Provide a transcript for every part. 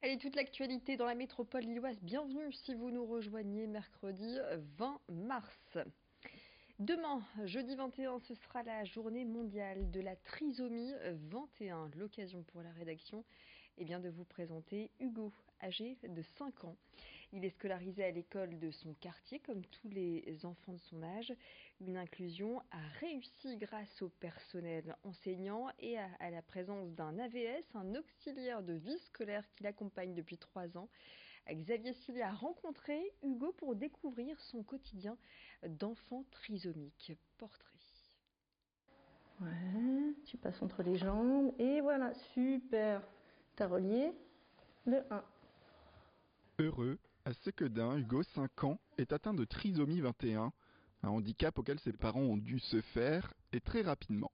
Allez, toute l'actualité dans la métropole lilloise. Bienvenue si vous nous rejoignez mercredi 20 mars. Demain, jeudi 21, ce sera la journée mondiale de la trisomie 21. L'occasion pour la rédaction de vous présenter Hugo, âgé de 5 ans. Il est scolarisé à l'école de son quartier, comme tous les enfants de son âge. Une inclusion a réussi grâce au personnel enseignant et à la présence d'un AVS, un auxiliaire de vie scolaire qui l'accompagne depuis 3 ans. Xavier Silly a rencontré Hugo pour découvrir son quotidien d'enfant trisomique. Portrait. Ouais, tu passes entre les jambes et voilà, super. T'as relié le 1. Heureux, à Sequedin, Hugo, 5 ans, est atteint de trisomie 21, un handicap auquel ses parents ont dû se faire et très rapidement.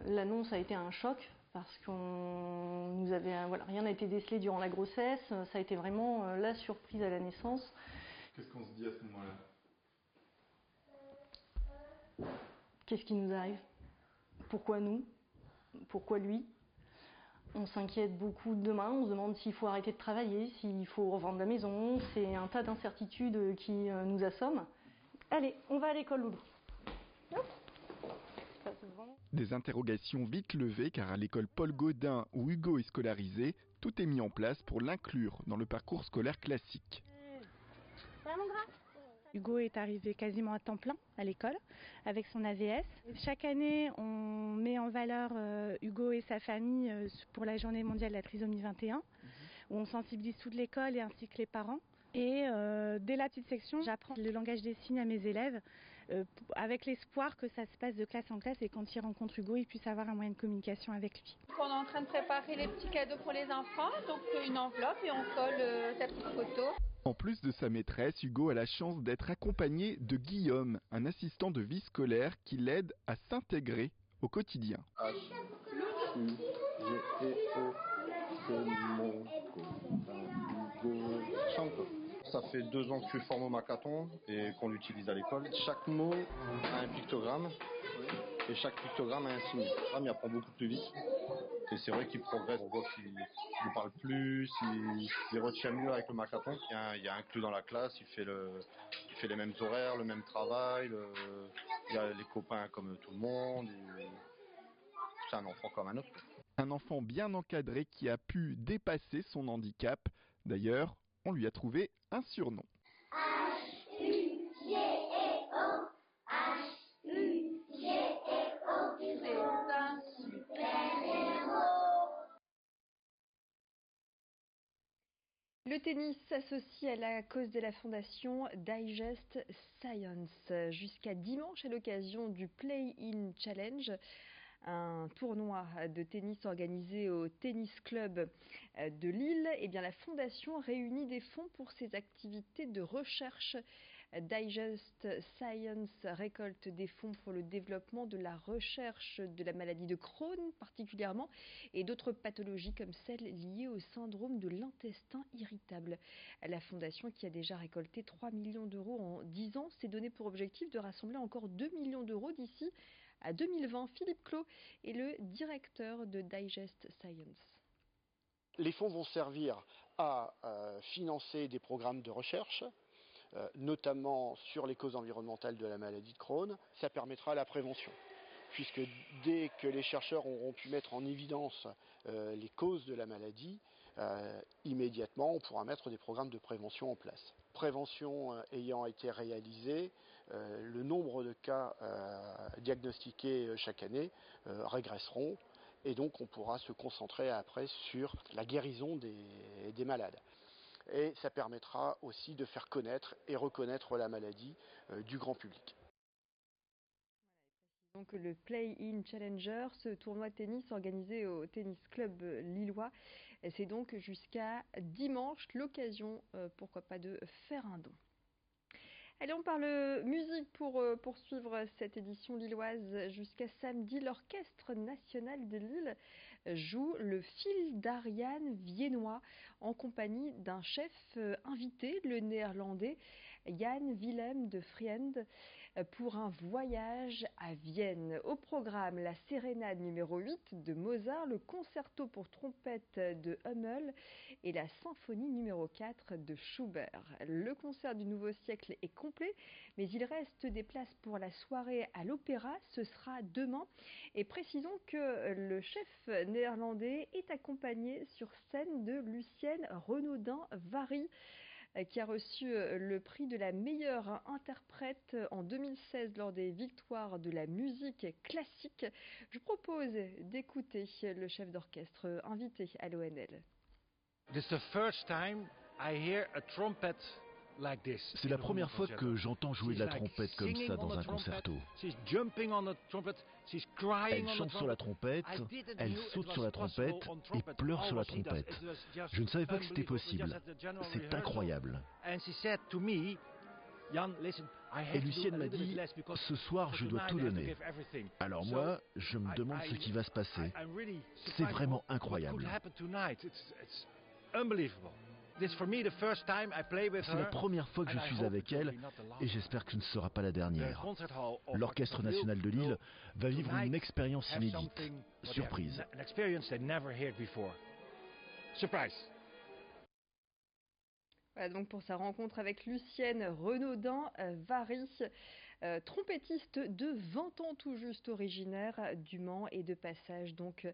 L'annonce a été un choc parce qu'on nous avait, rien n'a été décelé durant la grossesse. Ça a été vraiment la surprise à la naissance. Qu'est-ce qu'on se dit à ce moment-là? Qu'est-ce qui nous arrive? Pourquoi nous? Pourquoi lui? On s'inquiète beaucoup de demain, on se demande s'il faut arrêter de travailler, s'il faut revendre la maison. C'est un tas d'incertitudes qui nous assomment. Allez, on va à l'école, Loulou. Des interrogations vite levées car à l'école Paul Gaudin où Hugo est scolarisé, tout est mis en place pour l'inclure dans le parcours scolaire classique. Hugo est arrivé quasiment à temps plein à l'école avec son AVS. Chaque année, on met en valeur Hugo et sa famille pour la journée mondiale de la trisomie 21, où on sensibilise toute l'école et ainsi que les parents. Et dès la petite section, j'apprends le langage des signes à mes élèves avec l'espoir que ça se passe de classe en classe et quand ils rencontrent Hugo, ils puissent avoir un moyen de communication avec lui. On est en train de préparer les petits cadeaux pour les enfants, donc une enveloppe et on colle sa petite photo. En plus de sa maîtresse, Hugo a la chance d'être accompagné de Guillaume, un assistant de vie scolaire qui l'aide à s'intégrer au quotidien. Ça fait 2 ans que je suis formé au Makaton et qu'on l'utilise à l'école. Chaque mot a un pictogramme et chaque pictogramme a un signe. Il apprend beaucoup plus vite. Et c'est vrai qu'il progresse, on voit qu'il parle plus, il retient mieux avec le Makaton. Il y a un clou dans la classe, il fait les mêmes horaires, le même travail, il a les copains comme tout le monde. C'est un enfant comme un autre. Un enfant bien encadré qui a pu dépasser son handicap. D'ailleurs, on lui a trouvé un surnom. H-U-G-E-O, H-U-G-E-O, c'est un super-héros. Le tennis s'associe à la cause de la fondation Digest Science jusqu'à dimanche à l'occasion du Play-in Challenge, un tournoi de tennis organisé au Tennis Club de Lille. La fondation réunit des fonds pour ses activités de recherche. Digest Science récolte des fonds pour le développement de la recherche de la maladie de Crohn particulièrement et d'autres pathologies comme celles liées au syndrome de l'intestin irritable. La fondation, qui a déjà récolté 3 millions d'euros en 10 ans, s'est donné pour objectif de rassembler encore 2 millions d'euros d'ici à 2020. Philippe Clos est le directeur de Digest Science. Les fonds vont servir à financer des programmes de recherche, notamment sur les causes environnementales de la maladie de Crohn. Ça permettra la prévention, puisque dès que les chercheurs auront pu mettre en évidence les causes de la maladie, immédiatement on pourra mettre des programmes de prévention en place. Prévention ayant été réalisée, le nombre de cas diagnostiqués chaque année régresseront et donc on pourra se concentrer après sur la guérison des malades. Et ça permettra aussi de faire connaître et reconnaître la maladie du grand public. Donc le Play-in Challenger, ce tournoi de tennis organisé au Tennis Club lillois, c'est donc jusqu'à dimanche, l'occasion, pourquoi pas, de faire un don. Allez, on parle musique pour poursuivre cette édition lilloise jusqu'à samedi. L'Orchestre national de Lille joue le Fil d'Ariane viennois en compagnie d'un chef invité, le néerlandais Jan Willem de Vriend. pour un voyage à Vienne. Au programme, la sérénade numéro 8 de Mozart, le concerto pour trompette de Hummel et la symphonie numéro 4 de Schubert. Le concert du nouveau siècle est complet, mais il reste des places pour la soirée à l'Opéra. Ce sera demain. Et précisons que le chef néerlandais est accompagné sur scène de Lucienne Renaudin-Vary, qui a reçu le prix de la meilleure interprète en 2016 lors des victoires de la musique classique. Je propose d'écouter le chef d'orchestre invité à l'ONL. C'est la première fois que j'entends jouer de la trompette comme ça dans un concerto. Elle chante sur la trompette, elle saute sur la trompette et pleure sur la trompette. Je ne savais pas que c'était possible. C'est incroyable. Et Lucienne m'a dit, ce soir je dois tout donner. Alors moi, je me demande ce qui va se passer. C'est vraiment incroyable. C'est la première fois que je suis avec elle et j'espère que ce ne sera pas la dernière. L'Orchestre national de Lille va vivre une expérience inédite. Surprise. Voilà donc pour sa rencontre avec Lucienne Renaudin-Vary, trompettiste de 20 ans tout juste, originaire du Mans et de passage donc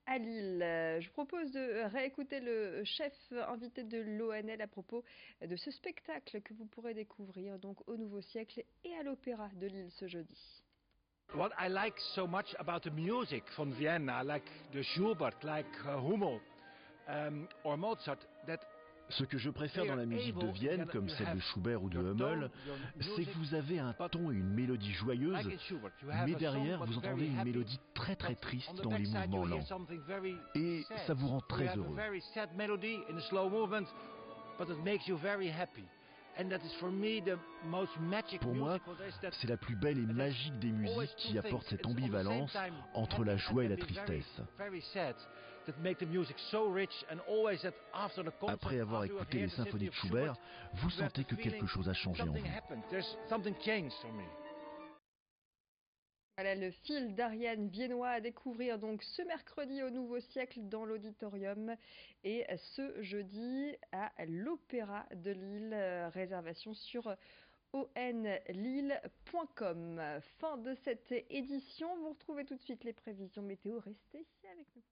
à Lille. Je propose de réécouter le chef invité de l'ONL à propos de ce spectacle que vous pourrez découvrir donc au Nouveau Siècle et à l'Opéra de Lille ce jeudi. What I like so much about the music from Vienna, like the Schubert, like Hummel or Mozart, that ce que je préfère dans la musique de Vienne, comme celle de Schubert ou de Hummel, c'est que vous avez un ton et une mélodie joyeuse, mais derrière vous entendez une mélodie très très triste dans les mouvements lents. Et ça vous rend très heureux. Pour moi, c'est la plus belle et magique des musiques qui apporte cette ambivalence entre la joie et la tristesse. Après avoir écouté les symphonies de Schubert, vous sentez que quelque chose a changé en vous. Voilà le fil d'Ariane Viennois à découvrir donc ce mercredi au Nouveau Siècle dans l'auditorium et ce jeudi à l'Opéra de Lille. Réservation sur onlille.com. Fin de cette édition. Vous retrouvez tout de suite les prévisions météo. Restez ici avec nous.